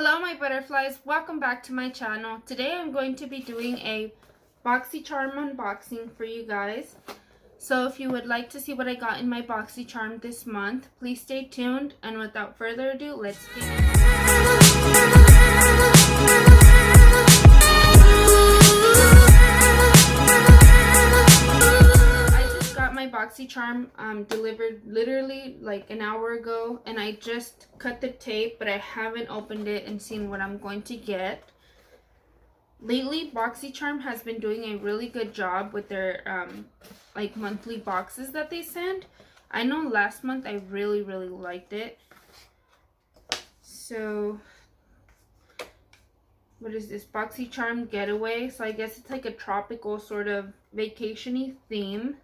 Hello my butterflies, welcome back to my channel. Today I'm going to be doing a Boxycharm unboxing for you guys. So if you would like to see what I got in my Boxycharm this month, please stay tuned, and without further ado, let's begin. My Boxycharm delivered literally like an hour ago, and I just cut the tape, but I haven't opened it and seen what I'm going to get. Lately, Boxycharm has been doing a really good job with their like monthly boxes that they send. I know last month I really liked it. So what is this? Boxycharm Getaway. So I guess it's like a tropical sort of vacation-y theme.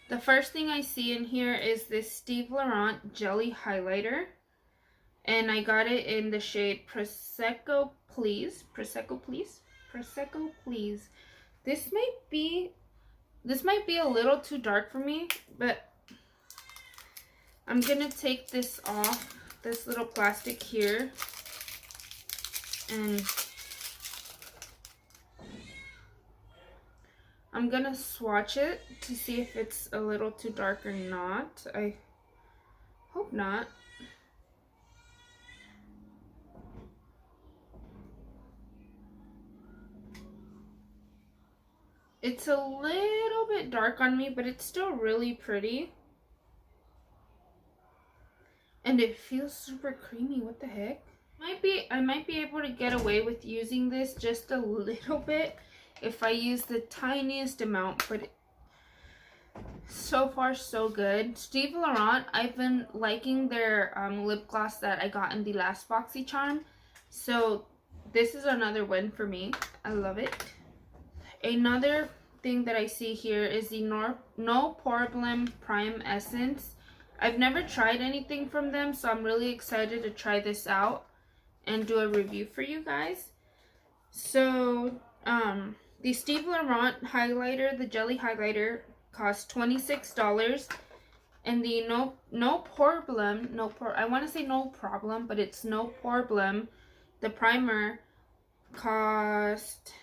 The first thing I see in here is this Steve Laurent Jelly Highlighter. And I got it in the shade Prosecco Please. Prosecco Please? Prosecco Please. This might be a little too dark for me, but I'm gonna take this off, this little plastic here, and I'm gonna swatch it to see if it's a little too dark or not. I hope not. It's a little bit dark on me, but it's still really pretty. And it feels super creamy. What the heck? I might be able to get away with using this just a little bit if I use the tiniest amount, but so far so good. Steve Laurent, I've been liking their lip gloss that I got in the last Boxycharm, so this is another win for me. I love it. Another thing that I see here is the No Problem Prime Essence. I've never tried anything from them, so I'm really excited to try this out and do a review for you guys. So the Steve Laurent highlighter, the jelly highlighter, cost $26, and the no problem, I want to say no problem, but it's No Problem, the primer, cost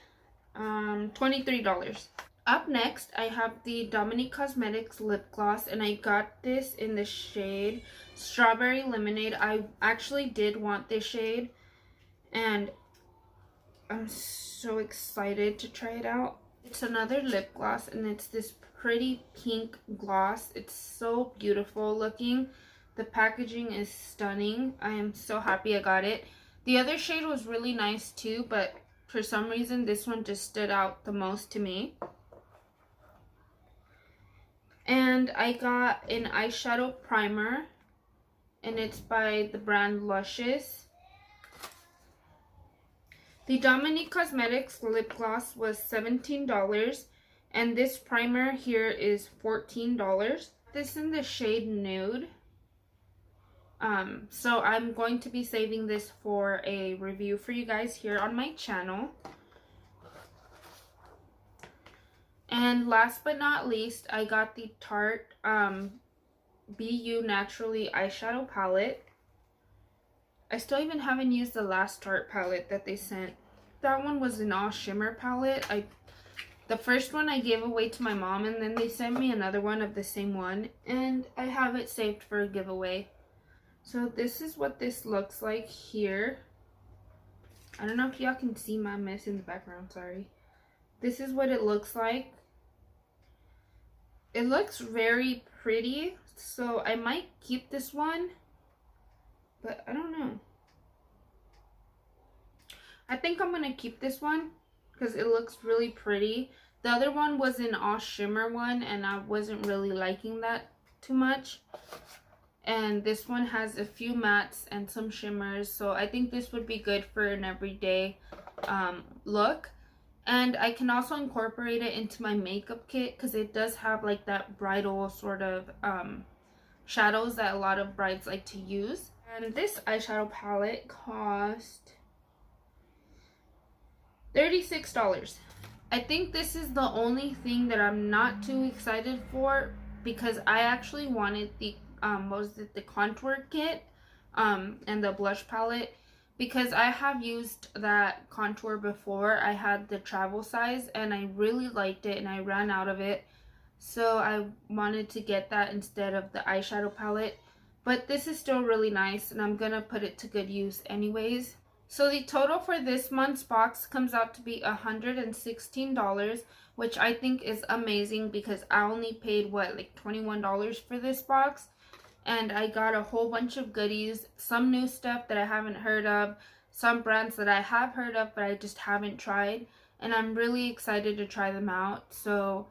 $23. Up next, I have the Dominique Cosmetics lip gloss, and I got this in the shade Strawberry Lemonade. I actually did want this shade, and I'm so excited to try it out. It's another lip gloss, and it's this pretty pink gloss. It's so beautiful looking. The packaging is stunning. I am so happy I got it. The other shade was really nice too, but for some reason this one just stood out the most to me. And I got an eyeshadow primer, and it's by the brand Luscious. The Dominique Cosmetics lip gloss was $17, and this primer here is $14. This in the shade Nude. So I'm going to be saving this for a review for you guys here on my channel. And last but not least, I got the Tarte BU Naturally eyeshadow palette. I still even haven't used the last Tarte palette that they sent. That one was an all shimmer palette. The first one I gave away to my mom, and then they sent me another one of the same one, and I have it saved for a giveaway. So this is what this looks like here. I don't know if y'all can see my mess in the background, sorry. This is what it looks like. It looks very pretty, so I might keep this one, but I don't know. I think I'm gonna keep this one because it looks really pretty. The other one was an all shimmer one, and I wasn't really liking that too much. And this one has a few mattes and some shimmers, so I think this would be good for an everyday look. And I can also incorporate it into my makeup kit because it does have like that bridal sort of shadows that a lot of brides like to use. And this eyeshadow palette cost $36. I think this is the only thing that I'm not too excited for, because I actually wanted the what was it, the contour kit and the blush palette, because I have used that contour before. I had the travel size and I really liked it and I ran out of it. So I wanted to get that instead of the eyeshadow palette. But this is still really nice and I'm gonna put it to good use anyways. So the total for this month's box comes out to be $116, which I think is amazing because I only paid, what, like $21 for this box. And I got a whole bunch of goodies, some new stuff that I haven't heard of, some brands that I have heard of but I just haven't tried. And I'm really excited to try them out. So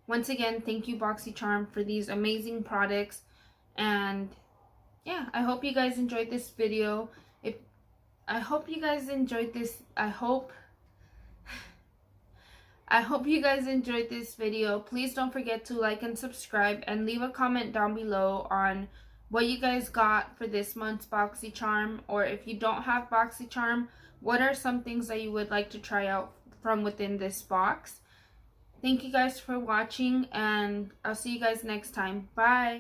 once again, thank you Boxycharm for these amazing products. And yeah, I hope you guys enjoyed this video. I hope you guys enjoyed this. I hope you guys enjoyed this video. Please don't forget to like and subscribe and leave a comment down below on what you guys got for this month's Boxycharm, or if you don't have Boxycharm, what are some things that you would like to try out from within this box. Thank you guys for watching and I'll see you guys next time. Bye.